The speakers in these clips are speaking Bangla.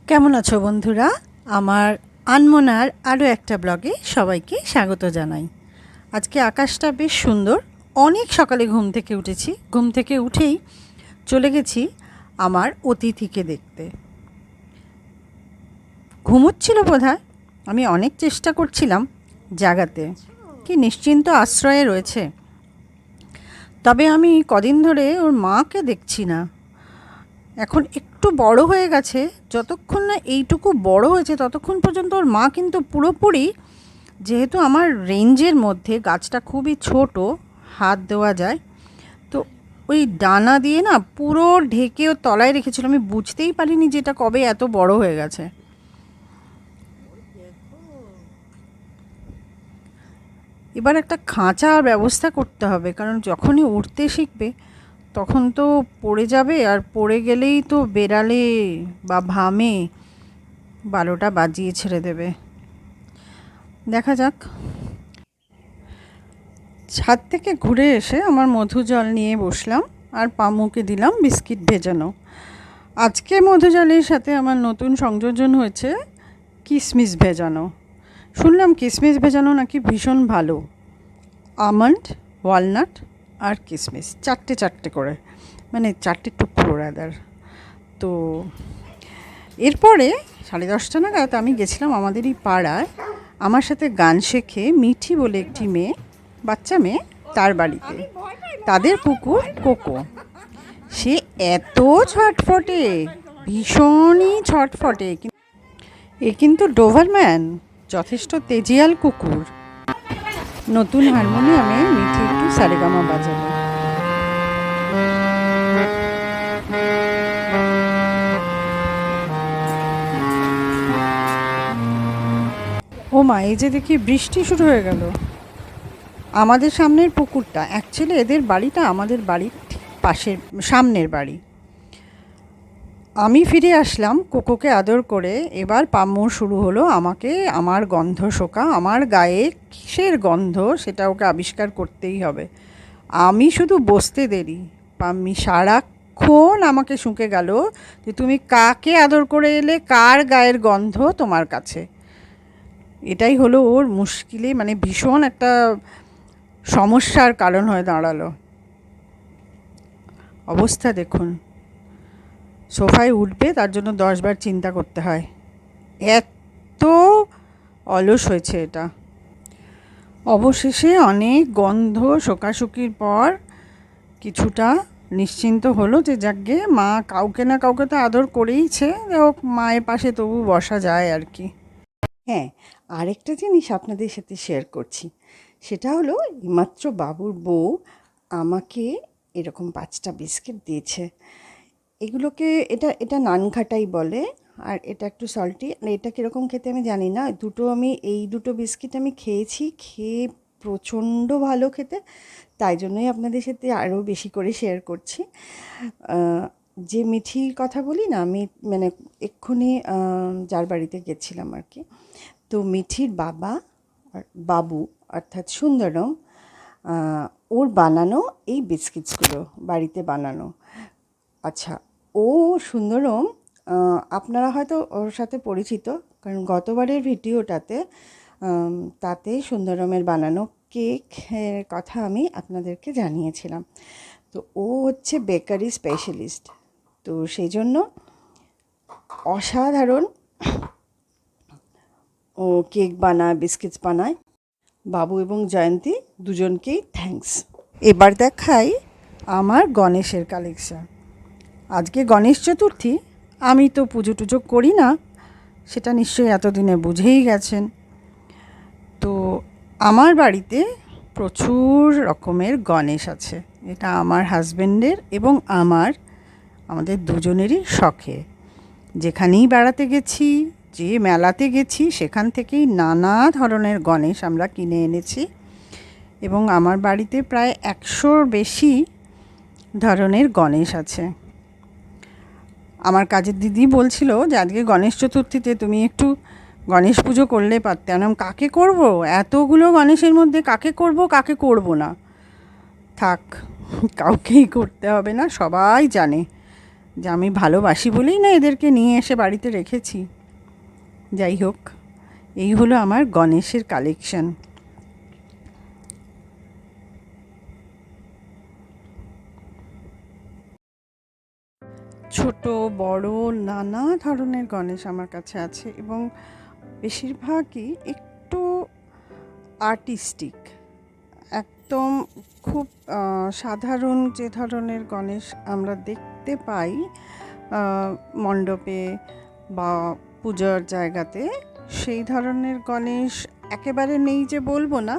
কেমন আছো বন্ধুরা? আমার আনমনার আরও একটা ব্লগে সবাইকে স্বাগত জানাই। আজকে আকাশটা বেশ সুন্দর। অনেক সকালে ঘুম থেকে উঠেছি। ঘুম থেকে উঠেই চলে গেছি আমার অতিথিকে দেখতে। ঘুমোচ্ছিল বোধহয়। আমি অনেক চেষ্টা করছিলাম জাগাতে, কি নিশ্চিন্ত আশ্রয়ে রয়েছে। তবে আমি কদিন ধরে ওর মাকে দেখছি না। এখন একটু বড় হয়ে গেছে, যতক্ষণ না এইটুকু বড় হয়েছে ততক্ষণ পর্যন্ত ওর মা কিন্তু পুরোপুরি, যেহেতু আমার রেঞ্জের মধ্যে গাছটা খুবই ছোট, হাত দেওয়া যায়, তো ওই ডানা দিয়ে না পুরো ঢেকে ও তলায় রেখেছিল। আমি বুঝতেই পারিনি যে এটা কবে এত বড় হয়ে গেছে। এবার একটা খাঁচার ব্যবস্থা করতে হবে, কারণ যখনই উঠতে শিখবে তখন তো পড়ে যাবে, আর পড়ে গেলেই তো বেড়ালে বা ভামে 12টা বাজিয়ে ছেড়ে দেবে। দেখা যাক। ছাদ থেকে ঘুরে এসে আমার মধু জল নিয়ে বসলাম আর পামুকে দিলাম বিস্কিট ভেজানো। আজকে মধু জলের সাথে আমার নতুন সংযোজন হয়েছে কিশমিশ ভেজানো। শুনলাম কিশমিশ ভেজানো নাকি ভীষণ ভালো। আমন্ড, ওয়ালনাট আর কিশমিশ চারটে চারটে করে, মানে 4টে টুকরো রাদার। তো এরপরে 10:30 নাগাদ আমি গেছিলাম আমাদেরই পাড়ায়, আমার সাথে গান শেখে মিঠি বলে একটি মেয়ে, বাচ্চা মেয়ে, তার বাড়িতে। তাদের পুকুর কোকো। সে এত ছটফটে, ভীষণই ছটফটে। এ কিন্তু ডোভারম্যান, যথেষ্ট তেজিয়াল কুকুর। নতুন হারমোনিয়ামে মিঠি একটু সারেগামা বাজালো। ও মা, এই যে দেখি বৃষ্টি শুরু হয়ে গেল। আমাদের সামনের পুকুরটা, অ্যাকচুয়ালি এদের বাড়িটা আমাদের বাড়ির ঠিক পাশের, সামনের বাড়ি। আমি ফিরে আসলাম কোকোকে আদর করে। এবার পাম্মুর শুরু হলো আমাকে, আমার গন্ধ শোকা, আমার গায়ে কিসের গন্ধ সেটা ওকে আবিষ্কার করতেই হবে। আমি শুধু বসতে দেরি, পাম্মি সারাক্ষণ আমাকে শুঁকে গেল যে তুমি কাকে আদর করে এলে, কার গায়ের গন্ধ তোমার কাছে। এটাই হলো ওর মুশকিলে, মানে ভীষণ একটা সমস্যার কারণ হয়ে দাঁড়ালো। অবস্থা দেখুন, সোফায় উঠবে তার জন্য 10বার চিন্তা করতে হয়, এত অলস হয়েছে এটা। অবশেষে অনেক গন্ধ শোকাশুকির পর কিছুটা নিশ্চিন্ত হলো যে যাকগে মা কাউকে না কাউকে তো আদর করেইছে, হোক মায়ের পাশে তবু বসা যায় আর কি। হ্যাঁ, আরেকটা জিনিস আপনাদের সাথে শেয়ার করছি, সেটা হলো এইমাত্র বাবুর বউ আমাকে এরকম 5টা বিস্কিট দিয়েছে। এগুলোকে, এটা এটা নানঘাটাই বলে, আর এটা একটু সল্টি। আর এটা কীরকম খেতে আমি জানি না। এই দুটো বিস্কিট আমি খেয়েছি, খেয়ে প্রচণ্ড ভালো খেতে। তাই জন্যই আপনাদের সাথে আরও বেশি করে শেয়ার করছি। যে মিঠির কথা বলি না আমি, মানে এক্ষুনি যার বাড়িতে গেছিলাম আর কি, তো মিঠির বাবা বাবু অর্থাৎ সুন্দরম, ওর বানানো এই বিস্কিটসগুলো বাড়িতে বানানো। আচ্ছা, ও সুন্দরম, আপনারা হয়তো ওর সাথে পরিচিত, কারণ গতবারের ভিডিওটাতে তাতে সুন্দরমের বানানো কেকের কথা আমি আপনাদেরকে জানিয়েছিলাম। তো ও হচ্ছে বেকারি স্পেশালিস্ট, তো সেই জন্য অসাধারণ ও কেক বানায়, বিস্কিটস বানায়। বাবু এবং জয়ন্তী দুজনকেই থ্যাঙ্কস। এবার দেখাই আমার গণেশের কালেকশন। আজকে গণেশ চতুর্থী, আমি তো পুজো টুজো করি না, সেটা নিশ্চয়ই এতদিনে বুঝেই গেছেন। তো আমার বাড়িতে প্রচুর রকমের গণেশ আছে। এটা আমার হাজব্যান্ডের এবং আমাদের দুজনেরই শখে। যেখানেই বেড়াতে গেছি, যে মেলাতে গেছি, সেখান থেকেই নানা ধরনের গণেশ আমরা কিনে এনেছি। এবং আমার বাড়িতে প্রায় 100র বেশি ধরনের গণেশ আছে। আমার কাজের দিদি বলছিল যে আজকে গণেশ চতুর্থীতে তুমি একটু গণেশ পুজো করলে পারতে। আমি কাকে করব, এতগুলো গণেশের মধ্যে কাকে করব না। থাক, কাউকেই করতে হবে না, সবাই জানে যে আমি ভালোবাসি বলেই না এদেরকে নিয়ে এসে বাড়িতে রেখেছি। যাই হোক, এই হলো আমার গণেশের কালেকশন। ছোট বড় নানা ধরনের গণেশ আমার কাছে আছে এবং বেশিরভাগই একটু আর্টিস্টিক, একদম খুব সাধারণ যে ধরনের গণেশ আমরা দেখতে পাই মণ্ডপে বা পূজার জায়গাতে, সেই ধরনের গণেশ একেবারে নেই যে বলবো না,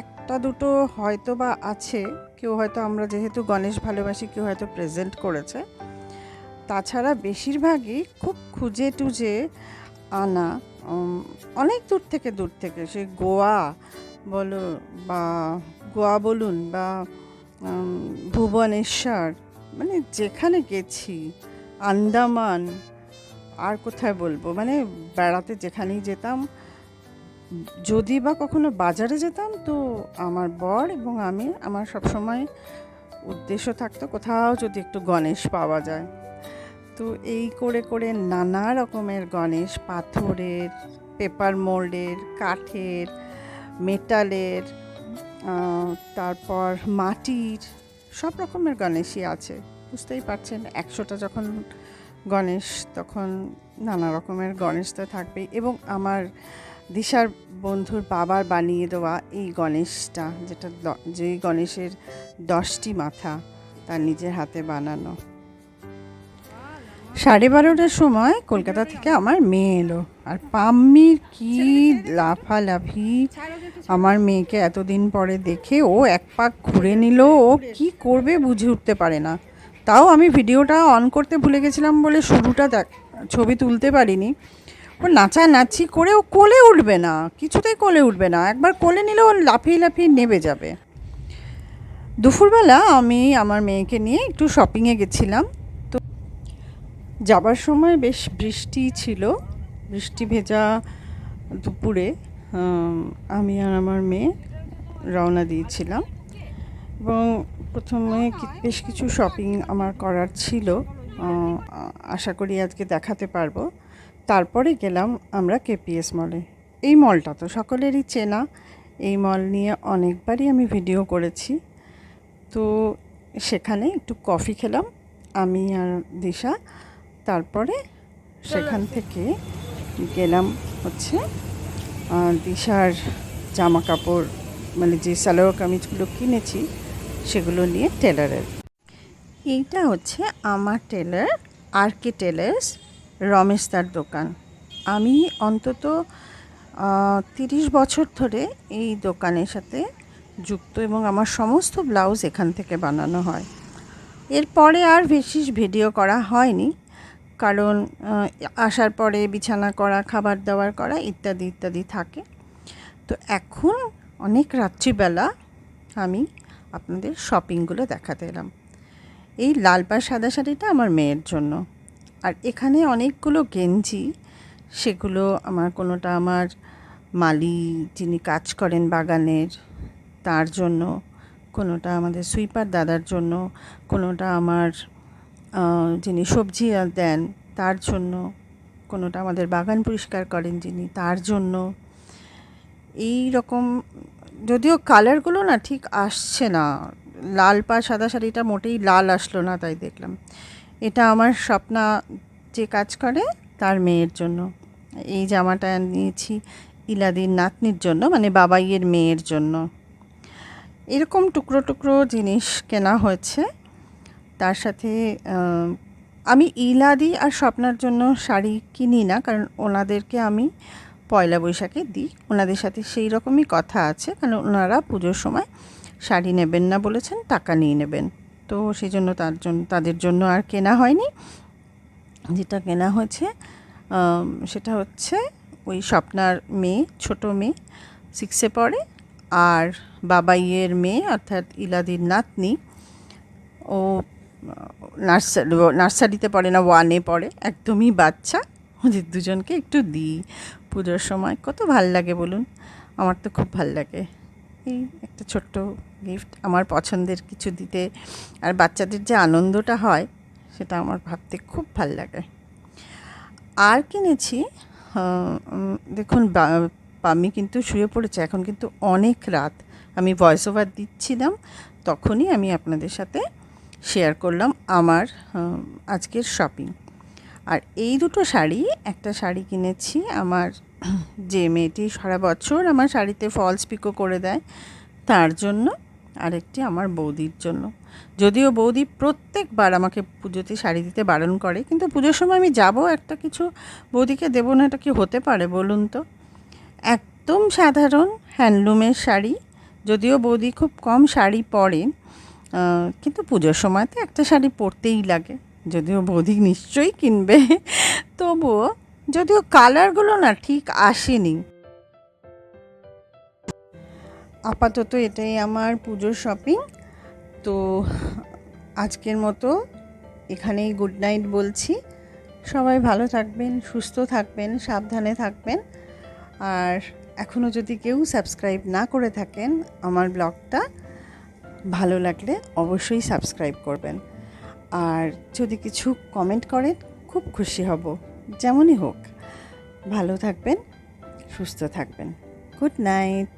একটা দুটো হয়তো বা আছে, কেউ হয়তো, আমরা যেহেতু গণেশ ভালোবাসি, কেউ হয়তো প্রেজেন্ট করেছে। তাছাড়া বেশিরভাগই খুব খুঁজে টুজে আনা, অনেক দূর থেকে সে গোয়া বলো বা গোয়া বলুন বা ভুবনেশ্বর, মানে যেখানে গেছি, আন্দামান, আর কোথায় বলবো, মানে বেড়াতে যেখানেই যেতাম, যদি বা কখনো বাজারে যেতাম, তো আমার বর এবং আমি, আমার সবসময় উদ্দেশ্য থাকতো কোথাও যদি একটু গণেশ পাওয়া যায়। তো এই করে করে নানা রকমের গণেশ, পাথরের, পেপার মোল্ডের, কাঠের, মেটালের, তারপর মাটির, সব রকমের গণেশই আছে। বুঝতেই পারছেন, 100টা যখন গণেশ, তখন নানা রকমের গণেশ তো থাকবেই। এবং আমার দিশার বন্ধুর বাবার বানিয়ে দেওয়া এই গণেশটা, যেই গণেশের 10টি মাথা, তার নিজের হাতে বানানো। 12:30টার সময় কলকাতা থেকে আমার মেয়ে এলো, আর পাম্মির কি লাফালাফি! আমার মেয়েকে এতদিন পরে দেখে ও এক পাক ঘুরে নিল, ও কি করবে বুঝে উঠতে পারে না। তাও আমি ভিডিওটা অন করতে ভুলে গেছিলাম বলে শুরুটা ছবি তুলতে পারিনি। ও নাচানাচি করে ও কোলে উঠবে না, কিছুতেই কোলে উঠবে না, একবার কোলে নিলে ও লাফিয়ে লাফিয়ে নেবে যাবে। দুপুরবেলা আমি আমার মেয়েকে নিয়ে একটু শপিংয়ে গেছিলাম। তো যাবার সময় বেশ বৃষ্টি ছিল, বৃষ্টি ভেজা দুপুরে আমি আর আমার মেয়ে রওনা দিয়েছিলাম এবং প্রথমে বেশ কিছু শপিং আমার করার ছিল, আশা করি আজকে দেখাতে পারবো। তারপরে গেলাম আমরা কেপিএস মলে। এই মলটা তো সকলেরই চেনা, এই মল নিয়ে অনেকবারই আমি ভিডিও করেছি। তো সেখানে একটু কফি খেলাম আমি আর দিশা, তারপরে সেখান থেকে গেলাম হচ্ছে দিশার জামা কাপড়, মানে যে সালোয়ার কামিজগুলো কিনেছি সেগুলো নিয়ে টেলারের। এইটা হচ্ছে আমার টেলার, আর কে টেলার্স, রমেশ তার দোকান। আমি অন্তত 30 বছর ধরে এই দোকানের সাথে যুক্ত এবং আমার সমস্ত ব্লাউজ এখান থেকে বানানো হয়। এরপরে আর বিশেষ ভিডিও করা হয়নি, কারণ আসার পরে বিছানা করা, খাবার দাবার করা ইত্যাদি ইত্যাদি থাকে। তো এখন অনেক রাত্রিবেলা আমি আপনাদের শপিংগুলো দেখাতে এলাম। এই লাল পাড় সাদা শাড়িটা আমার মেয়ের জন্য, আর এখানে অনেকগুলো গেঞ্জি, সেগুলো আমার কোনোটা আমার মালি যিনি কাজ করেন বাগানের তার জন্য, কোনোটা আমাদের সুইপার দাদার জন্য, কোনোটা আমার যিনি সবজি দেন তার জন্য, কোনোটা আমাদের বাগান পরিষ্কার করেন যিনি তার জন্য। এই রকম, যদিও কালারগুলো না ঠিক আসছে না, লাল পাড় সাদা শাড়িটা মোটেই লাল আসলো না, তাই দেখলাম। এটা আমার স্বপ্না যে কাজ করে তার মেয়ের জন্য। এই জামাটা নিয়েছি ইলাদির নাতনির জন্য, মানে বাবাইয়ের মেয়ের জন্য। এরকম টুকরো টুকরো জিনিস কেনা হয়েছে। তার সাথে আমি ইলাদি আর স্বপ্নার জন্য শাড়ি কিনি না, কারণ ওনাদেরকে আমি পয়লা বৈশাখে দিই, ওনাদের সাথে সেই রকমই কথা আছে, কারণ ওনারা পুজোর সময় শাড়ি নেবেন না বলেছেন, টাকা নিয়ে নেবেন। তো সেই জন্য তাদের জন্য আর কেনা হয়নি। যেটা কেনা হয়েছে সেটা হচ্ছে ওই স্বপ্নার মেয়ে, ছোটো মেয়ে, 6-এ পড়ে, আর বাবাইয়ের মেয়ে অর্থাৎ ইলাদির নাতনি, ও নার্সারিতে পড়ে না, 1-এ পড়ে, একদমই বাচ্চা। ওদের দুজনকে একটু দিই পুজোর সময়, কত ভাল লাগে বলুন, আমার তো খুব ভাল লাগে। এই একটা ছোট্ট গিফট, আমার পছন্দের কিছু দিতে, আর বাচ্চাদের যে আনন্দটা হয় সেটা আমার ভাবতে খুব ভাল লাগে। আর কিনেছি, দেখুন পাম্মি কিন্তু শুয়ে পড়েছে, এখন কিন্তু অনেক রাত। আমি ভয়েস ওভার দিচ্ছিলাম, তখনই আমি আপনাদের সাথে শেয়ার করলাম আমার আজকের শপিং। আর এই দুটো শাড়ি, একটা শাড়ি কিনেছি আমার যে মেয়েটি সারা বছর আমার শাড়িতে ফলস পিকো করে দেয় তার জন্য, আরেকটি আমার বৌদির জন্য। যদিও বৌদি প্রত্যেকবার আমাকে পুজোতে শাড়ি দিতে বারণ করে, কিন্তু পুজোর সময় আমি যাব একটা কিছু বৌদিকে দেবো না, এটা কি হতে পারে বলুন তো। একদম সাধারণ হ্যান্ডলুমের শাড়ি, যদিও বৌদি খুব কম শাড়ি পরেন, কিন্তু পুজোর সময় তো একটা শাড়ি পরতেই লাগে। যদিও বৌদি নিশ্চয়ই কিনবে, তবুও যদিও কালারগুলো না ঠিক আসেনি। আপাতত এটাই আমার পুজোর শপিং। তো আজকের মতো এখানেই গুড নাইট বলছি। সবাই ভালো থাকবেন, সুস্থ থাকবেন, সাবধানে থাকবেন। আর এখনও যদি কেউ সাবস্ক্রাইব না করে থাকেন আমার ব্লগটা, ভালো লাগলে অবশ্যই সাবস্ক্রাইব করবেন। আর যদি কিছু কমেন্ট করেন খুব খুশি হব, যেমনই হোক। ভালো থাকবেন, সুস্থ থাকবেন। Good night.